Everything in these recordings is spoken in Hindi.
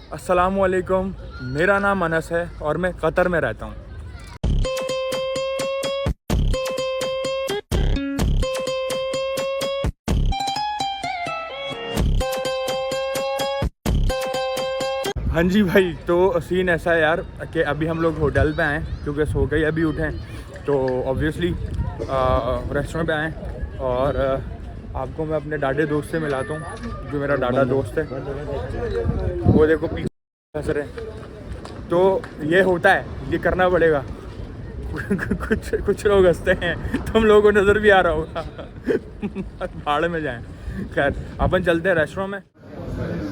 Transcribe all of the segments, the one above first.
अस्सलामुअलैकुम, मेरा नाम अनस है और मैं कतर में रहता हूँ। हाँ जी भाई, तो सीन ऐसा है यार कि अभी हम लोग होटल पे आए क्योंकि सो के ही अभी उठे हैं, तो ऑब्वियसली रेस्टोरेंट पे आए और आपको मैं अपने डाडे दोस्त से मिलाता हूँ, जो मेरा डाडा दोस्त है। वो देखो पीछे हंस रहे हैं, तो ये होता है, ये करना पड़ेगा। कुछ लोग हंसते हैं, तुम लोगों को नज़र भी आ रहा होगा। भाड़ में जाएं। खैर, अपन चलते हैं रेस्टोरेंट में।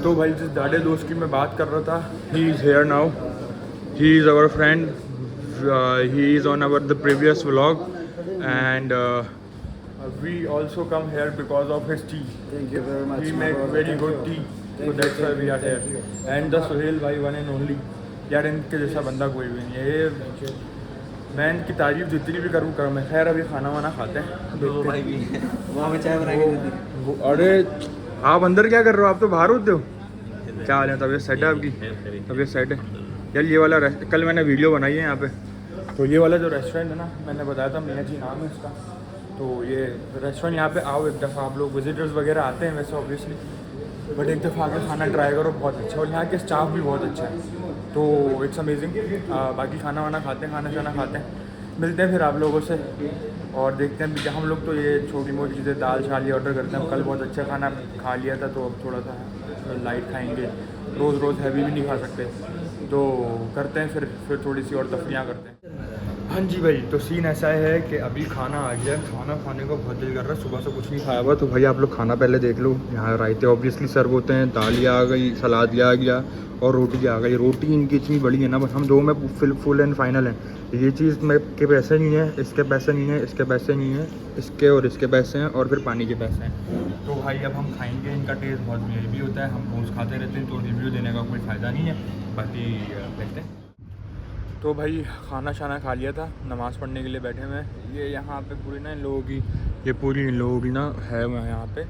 तो भाई जिस डाडे दोस्त की मैं बात कर रहा था, he is here now, he is our friend, he is on our the previous vlog and we also come here because of his tea. Thank you very much. He make very good tea, so that's why we are here. And the Suhail भाई one and only, यार इनके जैसा बंदा कोई भी नहीं है। ये मैं इनकी तारीफ जितनी भी करूँ कम है। खैर अभी खाना वाना खाते हैं। दो भाई भी वहाँ पे चाय बना के देती। अरे आप अंदर क्या कर रहे हो? आप तो बाहर होते हो। क्या हाल है? तबीयत सेट है आपकी? तबीयत सेट है यार। ये वाला कल मैंने वीडियो बनाई है यहाँ पे, तो ये वाला जो रेस्टोरेंट है ना, मैंने बताया था मियाँ जी नाम है इसका। तो ये रेस्टोरेंट यहाँ पे आओ एक दफ़ा, आप लोग विजिटर्स वगैरह आते हैं वैसे ऑब्वियसली, बट एक दफ़ा आके खाना ट्राई करो, बहुत अच्छा। और यहाँ के स्टाफ भी बहुत अच्छा है, तो इट्स अमेजिंग। बाकी खाना वाना खाते हैं, खाना शाना खाते हैं, मिलते हैं फिर आप लोगों से और देखते हैं। कि हम लोग तो ये छोटी मोटी चीज़ें दाल शाली ऑर्डर करते हैं। कल बहुत अच्छा खाना खा लिया था, तो अब थोड़ा सा लाइट खाएंगे। रोज़ रोज़ हैवी भी नहीं खा सकते, तो करते हैं फिर थोड़ी सी और तफरियाँ करते हैं। हाँ जी भाई, तो सीन ऐसा है कि अभी खाना आ गया। खाना खाने को बहुत दिल कर रहा है, सुबह से कुछ नहीं खाया हुआ। तो भाई आप लोग खाना पहले देख लो। यहाँ रायते ऑब्वियसली सर्व होते हैं, दालियाँ आ गई, सलाद आ गया और रोटी आ गई। रोटी इनकी इतनी बड़ी है ना, बस हम दो में फुल एंड फाइनल हैं। ये चीज़ में के पैसे नहीं है, इसके पैसे नहीं है, इसके पैसे नहीं है, इसके और इसके पैसे हैं, और फिर पानी के पैसे हैं। तो भाई अब हम खाएंगे। इनका टेस्ट बहुत भी होता है, हम रोज़ खाते रहते हैं, तो रिव्यू देने का कोई फ़ायदा नहीं है। बाकी देखते हैं। तो भाई खाना शाना खा लिया था, नमाज़ पढ़ने के लिए बैठे हुए हैं। ये यहाँ पे पूरी ना इन लोगों की, ये पूरी इन लोगों की ना है यहाँ पे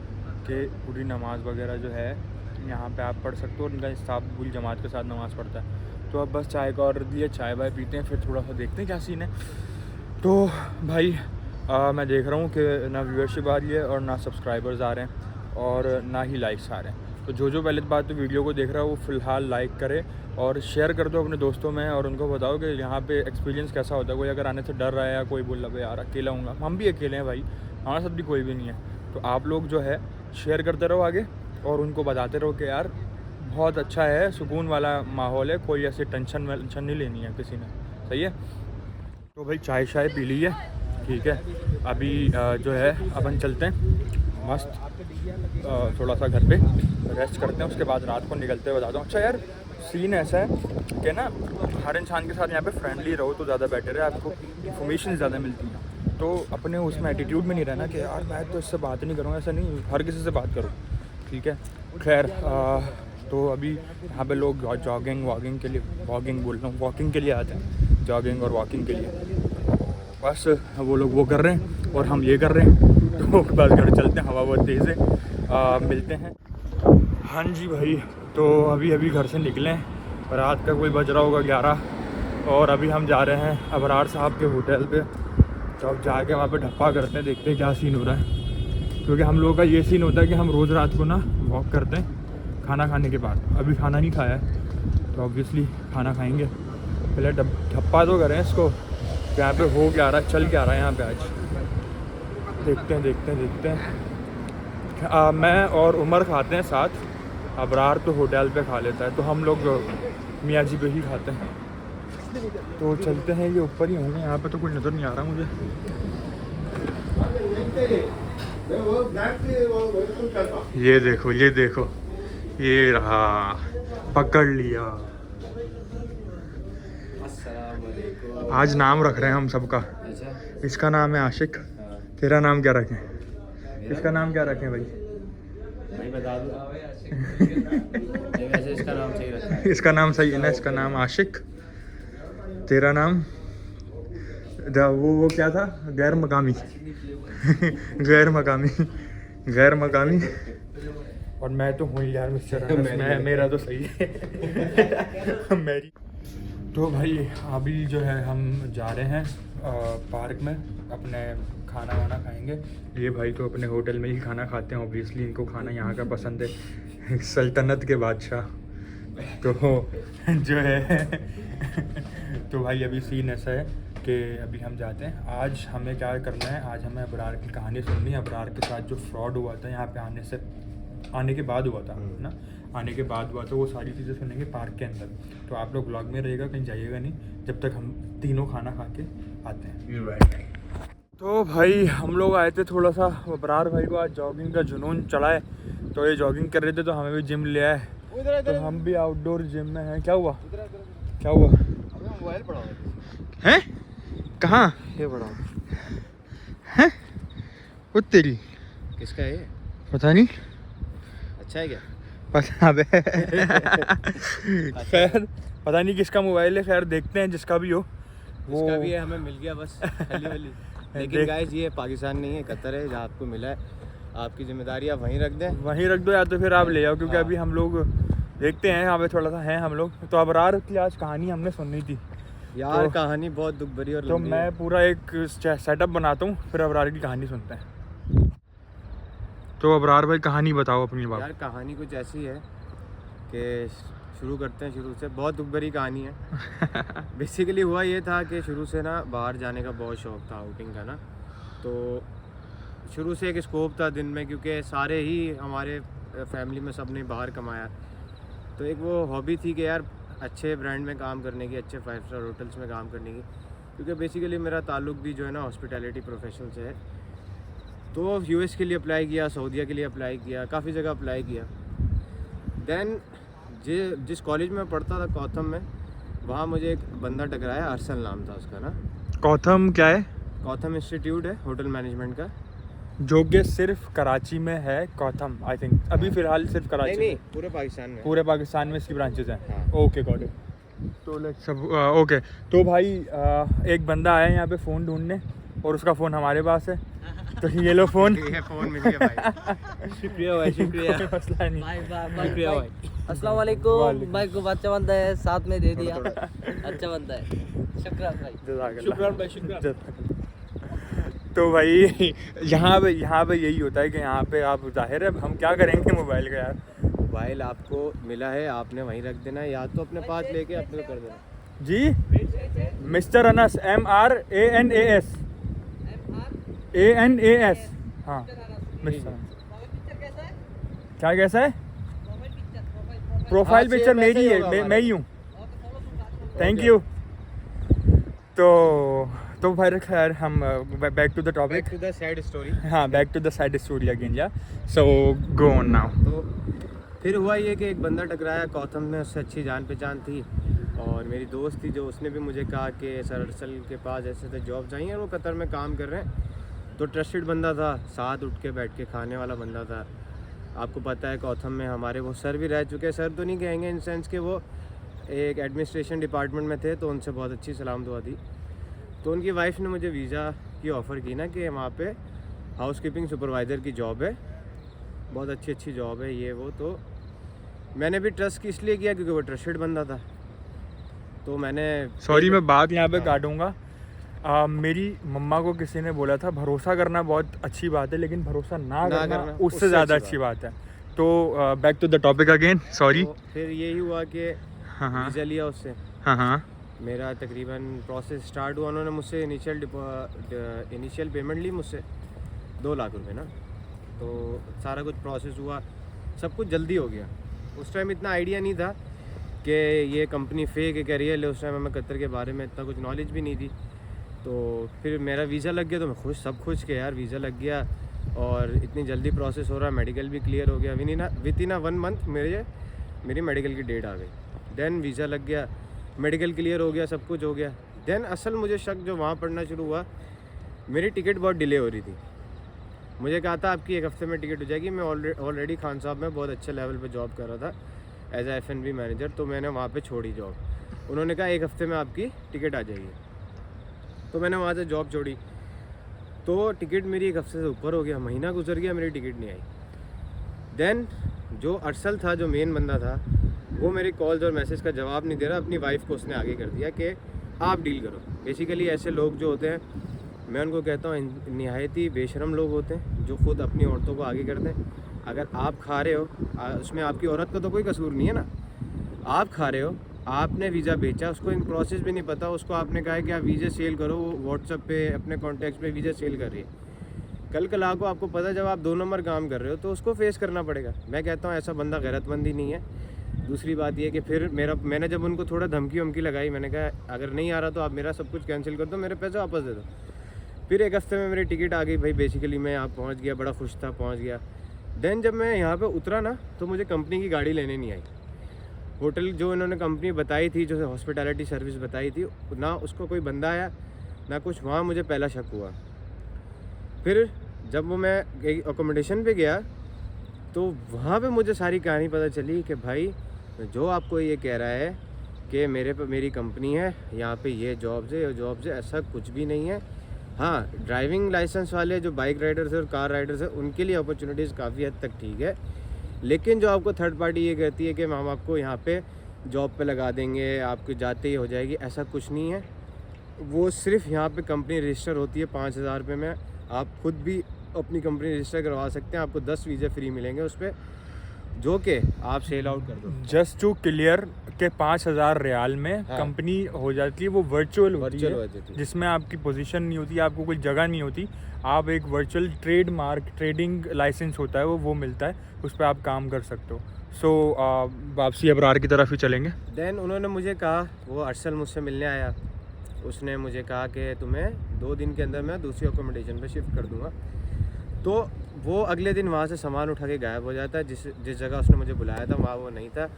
कि पूरी नमाज़ वगैरह जो है यहाँ पे आप पढ़ सकते हो। उनका स्टाफ पूरी जमात के साथ नमाज़ पढ़ता है। तो अब बस चाय का ऑर्डर दिया, चाय वाय पीते हैं, फिर थोड़ा सा देखते हैं क्या सीन है। तो भाई मैं देख रहा हूँ कि ना व्यूअरशिप आ रही है और ना सब्सक्राइबर्स आ रहे हैं और ना ही लाइक्स आ रहे हैं। तो जो पहले बात तो वीडियो को देख रहा है वो फ़िलहाल लाइक करे और शेयर कर दो अपने दोस्तों में, और उनको बताओ कि यहाँ पे एक्सपीरियंस कैसा होता है। कोई अगर आने से डर रहा है या कोई बोल रहा है यार अकेला हूँगा, हम भी अकेले हैं भाई, हमारे साथ भी कोई भी नहीं है। तो आप लोग जो है शेयर करते रहो आगे और उनको बताते रहो कि यार बहुत अच्छा है, सुकून वाला माहौल है, कोई ऐसी टेंशन नहीं लेनी है किसी ने। सही है। तो भाई चाय शाय पी ली है, ठीक है। अभी जो है अपन चलते हैं मस्त थोड़ा सा घर पे रेस्ट करते हैं, उसके बाद रात को निकलते हुए बताता हूँ। अच्छा यार सीन ऐसा है कि ना हर इंसान के साथ यहाँ पे फ्रेंडली रहो तो ज़्यादा बेटर है, आपको इन्फॉर्मेशन ज़्यादा मिलती है। तो अपने उसमें एटीट्यूड में नहीं रहना कि यार मैं तो इससे बात नहीं करूँगा, ऐसा नहीं, हर किसी से बात करो, ठीक है। खैर तो अभी यहाँ पे लोग जॉगिंग वॉगिंग के लिए, वॉकिंग बोल रहा हूँ, वॉकिंग के लिए आते हैं, जॉगिंग और वॉकिंग के लिए। बस वो लोग वो कर रहे हैं और हम ये कर रहे हैं, तो बस घर चलते हैं, हवा बहुत तेज़ है। मिलते हैं। हाँ जी भाई, तो अभी घर से निकले हैं, रात का कोई बज रहा होगा 11, और अभी हम जा रहे हैं अबरार साहब के होटल पे। तो अब जाके वहाँ पे ढप्पा करते हैं, देखते हैं क्या सीन हो रहा है। क्योंकि हम लोगों का ये सीन होता है कि हम रोज़ रात को ना वॉक करते हैं खाना खाने के बाद। अभी खाना नहीं खाया है तो ऑब्वियसली खाना खाएंगे, पहले ढप्पा तो करें इसको, यहाँ पे हो क्या रहा है, चल क्या रहा है यहाँ पे आज। देखते हैं। मैं और उमर खाते हैं साथ, अबरार तो होटल पे खा लेता है, तो हम लोग मियाँ जी पे ही खाते हैं। तो चलते हैं, ये ऊपर ही होंगे, यहाँ पे तो कोई नज़र नहीं आ रहा मुझे। ये देखो ये रहा, पकड़ लिया। आज नाम रख रहे हैं हम सबका। इसका नाम है आशिक, तेरा नाम क्या रखें? इसका नाम क्या रखें भाई? बता दो। वैसे इसका नाम सही रखा है। इसका नाम सही है ना, इसका नाम आशिक, तेरा नाम वो क्या था, गैर मकामी। गैर मकामी। और मैं तो हूँ यार मिस्टर अनस, मैं मेरा तो सही है मेरी। तो भाई अभी जो है हम जा रहे हैं पार्क में, अपने खाना वाना खाएंगे। ये भाई तो अपने होटल में ही खाना खाते हैं, ऑब्वियसली इनको खाना यहाँ का पसंद है, सल्तनत के बादशाह। तो जो है तो भाई अभी सीन ऐसा है कि अभी हम जाते हैं। आज हमें क्या करना है, आज हमें अबरार की कहानी सुननी है। अबरार के साथ जो फ्रॉड हुआ था यहाँ पे आने के बाद हुआ था ना, आने के बाद हुआ था, वो सारी चीज़ें सुनेंगे पार्क के अंदर। तो आप लोग ब्लॉग में रहिएगा, कहीं जाइएगा नहीं जब तक हम तीनों खाना खा के आते हैं। तो भाई हम लोग आए थे थोड़ा सा, अबरार भाई को आज जॉगिंग का जुनून चढ़ा है, तो ये जॉगिंग कर रहे थे, तो हमें भी जिम ले आए, तो हम भी आउटडोर जिम में हैं। क्या हुआ क्या हुआ? मोबाइल पड़ा हैं? कहाँ ये पड़ा हैं? वो तेरी किसका है ये? पता नहीं, अच्छा है क्या? पता खैर पता नहीं किसका मोबाइल है, खैर देखते हैं जिसका भी हो। जिसका भी है हमें मिल गया बस खली वाली। लेकिन गाइस ये पाकिस्तान नहीं है, कतर है, जहाँ आपको मिला है आपकी जिम्मेदारी आप वहीं रख दें, वहीं रख दो, या तो फिर आप ले जाओ, क्योंकि अभी हम लोग देखते हैं यहाँ पे थोड़ा सा हैं हम लोग। तो अबरार की आज कहानी हमने सुननी थी यार, तो, कहानी बहुत दुख भरी और तो लंबी मैं है। पूरा एक सेटअप बनाता हूँ, फिर अबरार की कहानी सुनते हैं। तो अबरार भाई कहानी बताओ अपनी बात। यार कहानी कुछ ऐसी है कि शुरू करते हैं शुरू से। बहुत दुख भरी कहानी है। बेसिकली हुआ ये था कि शुरू से ना बाहर जाने का बहुत शौक था, आउटिंग का ना, तो शुरू से एक स्कोप था दिन में, क्योंकि सारे ही हमारे फैमिली में सब ने बाहर कमाया, तो एक वो हॉबी थी कि यार अच्छे ब्रांड में काम करने की, अच्छे 5 स्टार होटल्स में काम करने की, क्योंकि बेसिकली मेरा ताल्लुक भी जो है ना हॉस्पिटैलिटी प्रोफेशन से है। तो यूएस के लिए अप्लाई किया, सऊदीया के लिए अप्लाई किया, काफ़ी जगह अप्लाई किया। देन जिस कॉलेज में पढ़ता था कौथम में, वहाँ मुझे एक बंदा टकराया, अरसल नाम था उसका ना। कौथम क्या है? कौथम इंस्टीट्यूट है होटल मैनेजमेंट का, जो कि सिर्फ कराची में है। कौथम आई थिंक अभी फ़िलहाल सिर्फ कराची नहीं में। पूरे पाकिस्तान में। पूरे पाकिस्तान में इसकी ब्रांचेज हैं। हाँ। Okay got it. तो लाइक सब ओके। तो भाई एक बंदा आया यहाँ पे फ़ोन ढूंढने, और उसका फ़ोन हमारे पास है, तो ये लो फ़ोन। ये फ़ोन मिल गया भाई। शुक्रिया भाई, शुक्रिया। कोई मसला नहीं। शुक्रिया भाई। अस्सलाम वालेकुम। भाई को अच्छा बंदा है, साथ में दे दिया, अच्छा बंदा है, शुक्रिया भाई। शुक्रिया भाई, शुक्रिया। तो भाई यहाँ पे यही होता है कि यहाँ पे आप जाहिर है हम क्या करेंगे मोबाइल का यार। मोबाइल आपको मिला है, आपने वहीं रख देना है, या तो अपने पास लेके अपने को कर देना। जी मिस्टर अनस, MRANAS ANAS, हाँ मिस्टर अनस। क्या कैसा है? प्रोफाइल हाँ, पिक्चर same ऐसा मेरी ही है, होगा मैं ही हूँ। Thank you. तो फिर खैर हम back to the back topic. To the sad story. हाँ back to the side story again या सो गो ऑन नाउ। तो फिर हुआ ये कि एक बंदा टकराया कौथम में, उससे अच्छी जान पहचान थी, और मेरी दोस्त थी जो, उसने भी मुझे कहा कि सर अरसल के पास ऐसे ऐसे जॉब चाहिए, और वो कतर में काम कर रहे हैं। तो ट्रस्टेड बंदा था, साथ उठ के बैठ के खाने वाला बंदा था। आपको पता है कौथम में हमारे वो सर भी रह चुके हैं, सर तो नहीं कहेंगे इन सेंस कि वो एक एडमिनिस्ट्रेशन डिपार्टमेंट में थे, तो उनसे बहुत अच्छी सलाम दुआ थी। तो उनकी वाइफ ने मुझे वीज़ा की ऑफ़र की ना कि वहाँ पे हाउसकीपिंग सुपरवाइज़र की जॉब है, बहुत अच्छी जॉब है ये वो। तो मैंने भी ट्रस्ट इसलिए किया क्योंकि वो ट्रस्टेड बंदा था। तो मैंने सॉरी मैं बात यहाँ पे काटूंगा। मेरी मम्मा को किसी ने बोला था भरोसा करना बहुत अच्छी बात है, लेकिन भरोसा ना करना उससे ज़्यादा अच्छी बात है। तो back to the topic again, sorry. तो फिर यही हुआ कि हाँ हाँ वीज़ा लिया उससे। हाँ हाँ मेरा तकरीबन प्रोसेस स्टार्ट हुआ, उन्होंने मुझसे इनिशियल पेमेंट ली मुझसे 2 लाख रुपए ना। तो सारा कुछ प्रोसेस हुआ, सब कुछ जल्दी हो गया। उस टाइम इतना आइडिया नहीं था कि ये कंपनी फेक है क्या रियल है, उस टाइम हमें कतर के बारे में इतना कुछ नॉलेज भी नहीं थी। तो फिर मेरा वीज़ा लग गया, तो मैं सब खुश के यार वीज़ा लग गया और इतनी जल्दी प्रोसेस हो रहा है, मेडिकल भी क्लियर हो गया। विद इन 1 मंथ मेरी मेडिकल की डेट आ गई। देन वीज़ा लग गया, मेडिकल क्लियर हो गया, सब कुछ हो गया। देन असल मुझे शक जो वहाँ पढ़ना शुरू हुआ, मेरी टिकट बहुत डिले हो रही थी। मुझे कहा था आपकी 1 हफ़्ते में टिकट हो जाएगी। मैं ऑलरेडी खान साहब में बहुत अच्छे लेवल पे जॉब कर रहा था एज ए F&B मैनेजर, तो मैंने वहाँ पे छोड़ी जॉब। उन्होंने कहा 1 हफ़्ते में आपकी टिकट आ जाएगी, तो मैंने वहाँ से जॉब छोड़ी। तो टिकट मेरी 1 हफ़्ते से ऊपर हो गया, महीना गुजर गया, मेरी टिकट नहीं आई। देन जो अरसल था, जो मेन बंदा था, वो मेरी कॉल्स और मैसेज का जवाब नहीं दे रहा, अपनी वाइफ को उसने आगे कर दिया कि आप डील करो। बेसिकली ऐसे लोग जो होते हैं, मैं उनको कहता हूँ नहायत ही बेशरम लोग होते हैं, जो खुद अपनी औरतों को आगे करते हैं। अगर आप खा रहे हो, उसमें आपकी औरत का तो कोई कसूर नहीं है ना। आप खा रहे हो, आपने वीज़ा बेचा, उसको इन प्रोसेस भी नहीं पता, उसको आपने कहा है कि आप वीज़ा सेल करो, वो व्हाट्सएप पे अपने कॉन्टैक्ट्स पे वीज़ा सेल कर रही है। कल कला को आपको पता, जब आप 2 नंबर काम कर रहे हो तो उसको फेस करना पड़ेगा। मैं कहता हूँ ऐसा बंदा गैरतमंद ही नहीं है। दूसरी बात ये कि फिर मैंने जब उनको थोड़ा धमकी वमकी लगाई, मैंने कहा अगर नहीं आ रहा तो आप मेरा सब कुछ कैंसिल कर दो, मेरे पैसे वापस दे दो। फिर 1 हफ्ते में मेरी टिकट आ गई भाई। बेसिकली मैं यहाँ पहुँच गया, बड़ा खुश था, पहुँच गया। देन जब मैं यहाँ पे उतरा ना, तो मुझे कंपनी की गाड़ी लेने नहीं आई। होटल जो इन्होंने कंपनी बताई थी, जो हॉस्पिटैलिटी सर्विस बताई थी ना, उसको कोई बंदा आया ना कुछ। वहाँ मुझे पहला शक हुआ। फिर जब वो मैं अकोमोडेशन पे गया तो वहाँ पे मुझे सारी कहानी पता चली कि भाई जो आपको ये कह रहा है कि मेरी कंपनी है, यहाँ पे ये जॉब्स है, ये जॉब्स है, ऐसा कुछ भी नहीं है। हाँ, ड्राइविंग लाइसेंस वाले जो बाइक राइडर्स और कार राइडर्स हैं, उनके लिए अपॉर्चुनिटीज़ काफ़ी हद तक ठीक है। लेकिन जो आपको थर्ड पार्टी ये कहती है कि हम आपको यहाँ पे जॉब पे लगा देंगे, आपकी जाते ही हो जाएगी, ऐसा कुछ नहीं है। वो सिर्फ यहाँ पे कंपनी रजिस्टर होती है 5,000 रुपये में। आप खुद भी अपनी कंपनी रजिस्टर करवा सकते हैं, आपको 10 वीज़े फ्री मिलेंगे उस पर, जो कि आप सेल आउट कर दो। जस्ट टू क्लियर के 5,000 रियाल में कंपनी हो जाती है। वो वर्चुअल होती है, जिसमें आपकी पोजीशन नहीं होती, आपको कोई जगह नहीं होती। आप एक वर्चुअल ट्रेडिंग लाइसेंस होता है, वो मिलता है, उस पर आप काम कर सकते हो। सो वापसी अबरार की तरफ ही चलेंगे। देन उन्होंने मुझे कहा, वो अरसल मुझसे मिलने आया, उसने मुझे कहा कि तुम्हें 2 दिन के अंदर मैं दूसरी अकोमोडेशन पे शिफ्ट कर दूंगा। तो वो अगले दिन वहाँ से सामान उठा के गायब हो जाता है। जिस जगह उसने मुझे बुलाया था वहाँ वो नहीं था।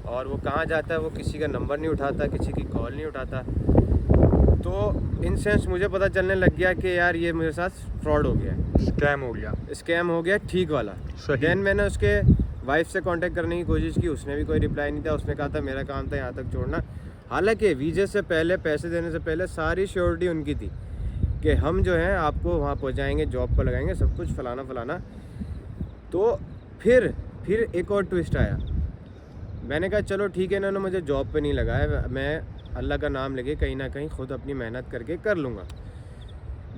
और वो कहाँ जाता है, वो किसी का नंबर नहीं उठाता, किसी की कॉल नहीं उठाता। तो इन सेंस मुझे पता चलने लग गया कि यार ये मेरे साथ फ्रॉड हो गया है, स्कैम हो गया ठीक वाला। देन मैंने उसके वाइफ से कांटेक्ट करने की कोशिश की, उसने भी कोई रिप्लाई नहीं था। उसने कहा था मेरा काम था यहाँ तक छोड़ना। हालांकि वीज़े से पहले, पैसे देने से पहले सारी श्योरिटी उनकी थी कि हम जो है आपको वहाँ पहुँचाएंगे, जॉब पर लगाएंगे, सब कुछ फलाना। तो फिर एक और ट्विस्ट आया। मैंने कहा चलो ठीक है, इन्होंने मुझे जॉब पे नहीं लगाया, मैं अल्लाह का नाम लेके कहीं ना कहीं ख़ुद अपनी मेहनत करके कर लूँगा।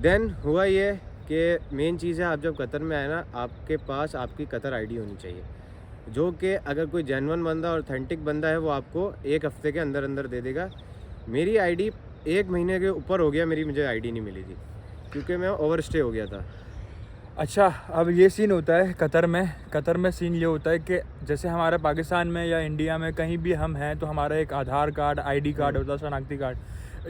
देन हुआ ये कि मेन चीज़ है, आप जब कतर में आए ना, आपके पास आपकी कतर आईडी होनी चाहिए, जो कि अगर कोई जेन्युइन बंदा और ऑथेंटिक बंदा है वो आपको 1 हफ्ते के अंदर अंदर दे देगा। मेरी आईडी 1 महीने के ऊपर हो गया, मुझे आईडी नहीं मिली थी क्योंकि मैं ओवर स्टे हो गया था। अच्छा, अब ये सीन होता है कतर में सीन ये होता है कि जैसे हमारा पाकिस्तान में या इंडिया में कहीं भी हम हैं तो हमारा एक आधार कार्ड, आईडी कार्ड होता है, शनाख्ती कार्ड,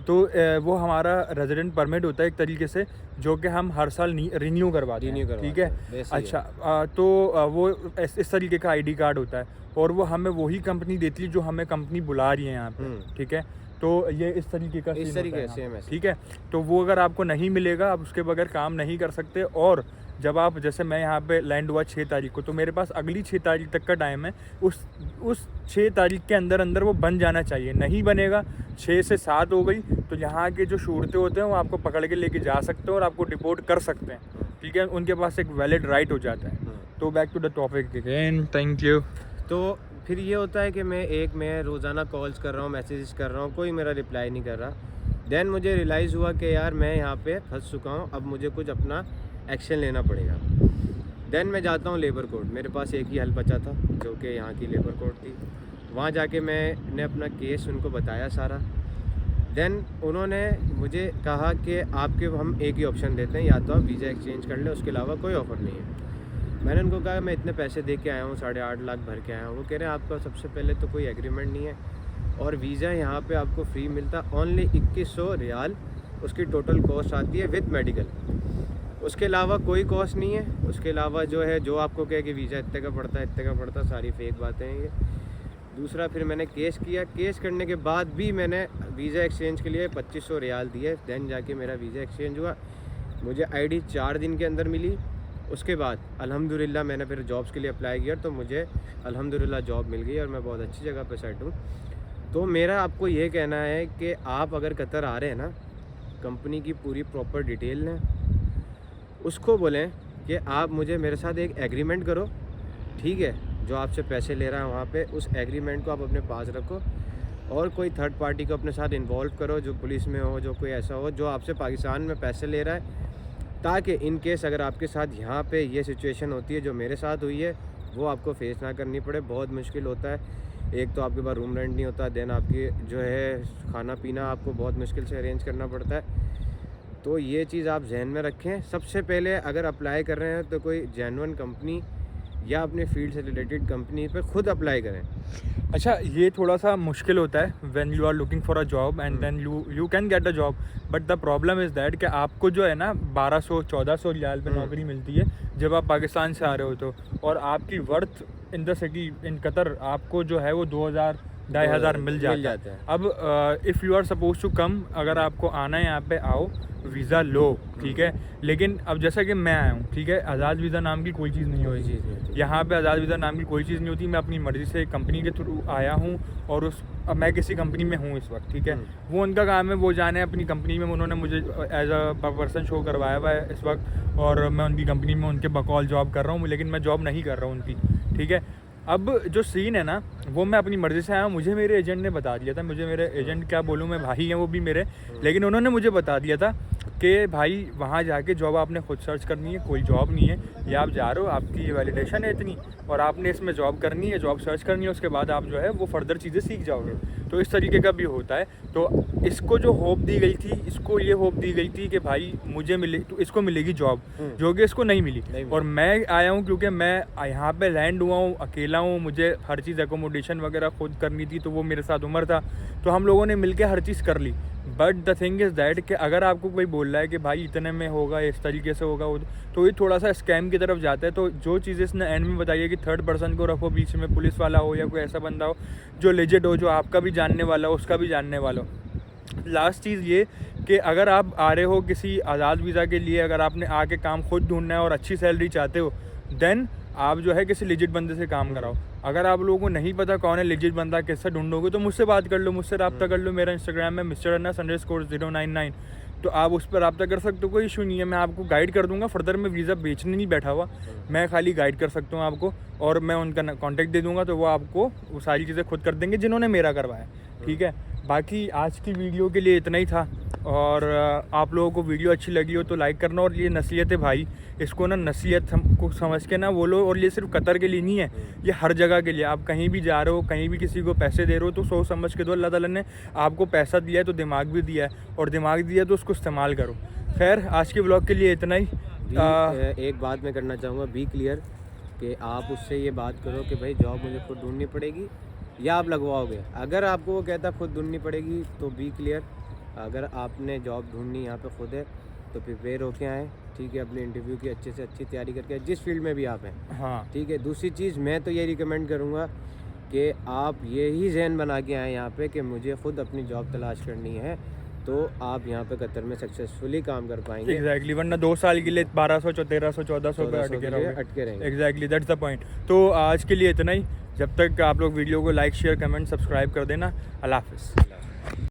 तो वो हमारा रेजिडेंट परमिट होता है एक तरीके से, जो कि हम हर साल रिन्यू करवाते हैं, ठीक है। अच्छा, तो वो इस तरीके का आईडी कार्ड होता है और वो हमें वही कंपनी देती है जो हमें कंपनी बुला रही है यहाँ पे, ठीक है। तो ये इस तरीके का इस तरीके से, ठीक है। तो वो अगर आपको नहीं मिलेगा, आप उसके बगैर काम नहीं कर सकते। और जब आप, जैसे मैं यहाँ पे लैंड हुआ 6 तारीख को, तो मेरे पास अगली 6 तारीख तक का टाइम है। उस 6 तारीख के अंदर वो बन जाना चाहिए। नहीं बनेगा, 6 से 7 हो गई, तो यहाँ के जो शूरते होते हैं वो आपको पकड़ के लेके जा सकते हैं और आपको डिपोर्ट कर सकते हैं, ठीक है। उनके पास एक वैलिड राइट हो जाता है। तो back to the topic again, thank you. तो फिर ये होता है कि मैं रोज़ाना कॉल्स कर रहा हूँ, मैसेजेस कर रहा हूँ, कोई मेरा रिप्लाई नहीं कर रहा। देन मुझे रियलाइज़ हुआ कि यार मैं यहाँ पे फंस चुका हूँ, अब मुझे कुछ अपना एक्शन लेना पड़ेगा। देन मैं जाता हूँ लेबर कोर्ट। मेरे पास एक ही हल बचा था, जो कि यहाँ की लेबर कोर्ट थी। वहाँ जाके मैंने अपना केस उनको बताया सारा। देन उन्होंने मुझे कहा कि हम एक ही ऑप्शन देते हैं, या तो आप वीज़ा एक्सचेंज कर लें, उसके अलावा कोई ऑफ़र नहीं है। मैंने उनको कहा मैं इतने पैसे दे के आया हूँ, 8.5 लाख भर के आया हूँ। वो कह रहे हैं आपका सबसे पहले तो कोई एग्रीमेंट नहीं है और वीज़ा यहाँ पे आपको फ्री मिलता, ओनली 2100 रियाल उसकी टोटल कॉस्ट आती है विद मेडिकल। उसके अलावा कोई कॉस्ट नहीं है। उसके अलावा जो आपको कहे कि वीज़ा इतने का पड़ता, सारी फेक बातें हैं ये। दूसरा, फिर मैंने केस किया। केस करने के बाद भी मैंने वीज़ा एक्सचेंज के लिए 2500 रियाल दिए। देन जाके मेरा वीज़ा एक्सचेंज हुआ। मुझे आईडी 4 दिन के अंदर मिली। उसके बाद अल्हम्दुलिल्लाह मैंने फिर जॉब्स के लिए अप्लाई किया, तो मुझे अल्हम्दुलिल्लाह जॉब मिल गई और मैं बहुत अच्छी जगह पे सेट हूँ। तो मेरा आपको ये कहना है कि आप अगर कतर आ रहे हैं ना, कंपनी की पूरी प्रॉपर डिटेल लें, उसको बोलें कि आप मेरे साथ एक एग्रीमेंट करो, ठीक है, जो आपसे पैसे ले रहा है वहाँ पे उस एग्रीमेंट को आप अपने पास रखो, और कोई थर्ड पार्टी को अपने साथ इन्वॉल्व करो जो पुलिस में हो, जो कोई ऐसा हो जो आपसे पाकिस्तान में पैसे ले रहा है, ताकि इन केस अगर आपके साथ यहाँ पे ये सिचुएशन होती है जो मेरे साथ हुई है वो आपको फेस ना करनी पड़े। बहुत मुश्किल होता है, एक तो आपके पास रूम रेंट नहीं होता, देन आपकी जो है खाना पीना आपको बहुत मुश्किल से अरेंज करना पड़ता है। तो ये चीज़ आप जहन में रखें। सबसे पहले अगर अप्लाई कर रहे हैं तो कोई जेन्युइन कंपनी या अपने फील्ड से रिलेटेड कंपनी पे खुद अप्लाई करें। अच्छा, ये थोड़ा सा मुश्किल होता है when you are looking for a job and then you can get a job, but the problem is that कि आपको जो है ना 1200-1400 रियाल पे नौकरी मिलती है जब आप पाकिस्तान से आ रहे हो तो, और आपकी worth in the city in Qatar आपको जो है वो 2000-2500 मिल जाता है। अब if you are suppose to come, अगर आपको आना है यहाँ पे आओ, वीज़ा लो, ठीक है, लेकिन अब जैसा कि मैं आया हूँ, ठीक है, आज़ाद वीज़ा नाम की कोई चीज़ नहीं होती यहाँ पे, आज़ाद वीज़ा नाम की कोई चीज़ नहीं होती। मैं अपनी मर्ज़ी से कंपनी के थ्रू आया हूँ और अब मैं किसी कंपनी में हूँ इस वक्त, ठीक है, वो उनका काम है, वो जाने अपनी कंपनी में, उन्होंने मुझे एज अ पर्सन शो करवाया हुआ है इस वक्त, और मैं उनकी कंपनी में उनके बकौल जॉब कर रहा हूँ, लेकिन मैं जॉब नहीं कर रहा हूँ उनकी, ठीक है। अब जो सीन है ना वो मैं अपनी मर्ज़ी से आया हूँ, मुझे मेरे एजेंट ने बता दिया था, मुझे मेरे एजेंट क्या बोलूँ, मैं भाई हैं वो भी मेरे, लेकिन उन्होंने मुझे बता दिया था कि भाई वहाँ जाके जॉब आपने खुद सर्च करनी है, कोई जॉब नहीं है, ये आप जा रहे हो, आपकी ये वैलिडेशन है इतनी, और आपने इसमें जॉब करनी है, जॉब सर्च करनी है, उसके बाद आप जो है वो फर्दर चीज़ें सीख जाओगे। तो इस तरीके का भी होता है। तो इसको जो होप दी गई थी, इसको ये होप दी गई थी कि भाई मुझे मिले तो इसको मिलेगी जॉब, जो कि इसको नहीं मिली। और मैं आया हूँ क्योंकि मैं यहाँ पे लैंड हुआ हूँ, अकेला हूँ, मुझे हर चीज़ एकोमोडेशन वगैरह खुद करनी थी, तो वो मेरे साथ उमर था, तो हम लोगों ने मिलकर हर चीज़ कर ली। But the thing is that कि अगर आपको कोई बोल रहा है कि भाई इतने में होगा, इस तरीके से होगा, तो ये थोड़ा सा स्कैम की तरफ जाता है। तो जो चीज़ इसने एंड में बताई है कि थर्ड पर्सन को रखो बीच में, पुलिस वाला हो या कोई ऐसा बंदा हो जो लेजिट हो, जो आपका भी जानने वाला हो, उसका भी जानने वाला हो। लास्ट चीज़ ये कि अगर आप आ रहे हो किसी आज़ाद वीज़ा के लिए, अगर आपने आके काम खुद ढूंढना है और अच्छी सैलरी चाहते हो, देन आप जो है किसी लेजिट बंदे से काम कराओ। अगर आप लोगों को नहीं पता कौन है लेजिट बंदा, कैसे ढूंढोगे, तो मुझसे बात कर लो, मुझसे रब्ता कर लो। मेरा इंस्टाग्राम है Mr.Anas_099, तो आप उस पर रब्ता कर सकते हो, कोई इशू नहीं है। मैं आपको गाइड कर दूंगा, फर्दर मैं वीज़ा बेचने नहीं बैठा हुआ, मैं खाली गाइड कर सकता हूँ आपको, और मैं उनका कॉन्टैक्ट दे दूँगा, तो वो आपको वो सारी चीज़ें खुद कर देंगे जिन्होंने मेरा करवाया, ठीक है। बाकी आज की वीडियो के लिए इतना ही था, और आप लोगों को वीडियो अच्छी लगी हो तो लाइक करना, और ये नसीहत है भाई, इसको ना नसीहत हमको समझ के ना बोलो, और ये सिर्फ कतर के लिए नहीं है, ये हर जगह के लिए। आप कहीं भी जा रहे हो, कहीं भी किसी को पैसे दे रहे हो, तो सोच समझ के दो। अल्लाह ताला ने आपको पैसा दिया है तो दिमाग भी दिया है, और दिमाग दिया है तो उसको इस्तेमाल करो। खैर, आज के ब्लॉग के लिए इतना ही। एक बात मैं करना चाहूँगा, बी क्लियर, कि आप उससे ये बात करो कि भाई जॉब मुझे खुद ढूंढनी पड़ेगी या आप लगवाओगे। अगर आपको वो कहता खुद ढूंढनी पड़ेगी तो बी क्लियर, अगर आपने जॉब ढूंढनी यहाँ पे खुद है तो प्रिपेयर होके आएँ, ठीक है, अपने इंटरव्यू की अच्छे से अच्छी तैयारी करके, जिस फील्ड में भी आप हैं, हाँ, ठीक है। दूसरी चीज़ मैं तो ये रिकमेंड करूँगा कि आप यही जहन बना के आएँ यहाँ पे कि मुझे खुद अपनी जॉब तलाश करनी है, तो आप यहाँ पे कतर में सक्सेसफुली काम कर पाएंगे। एग्जैक्टली, वरना 2 साल के लिए 1200, 1300, 1400 पे अटके रहेंगे। Exactly, that's the point. तो आज के लिए इतना ही। जब तक आप लोग वीडियो को लाइक, शेयर, कमेंट, सब्सक्राइब कर देना। अल्लाह हाफिज़।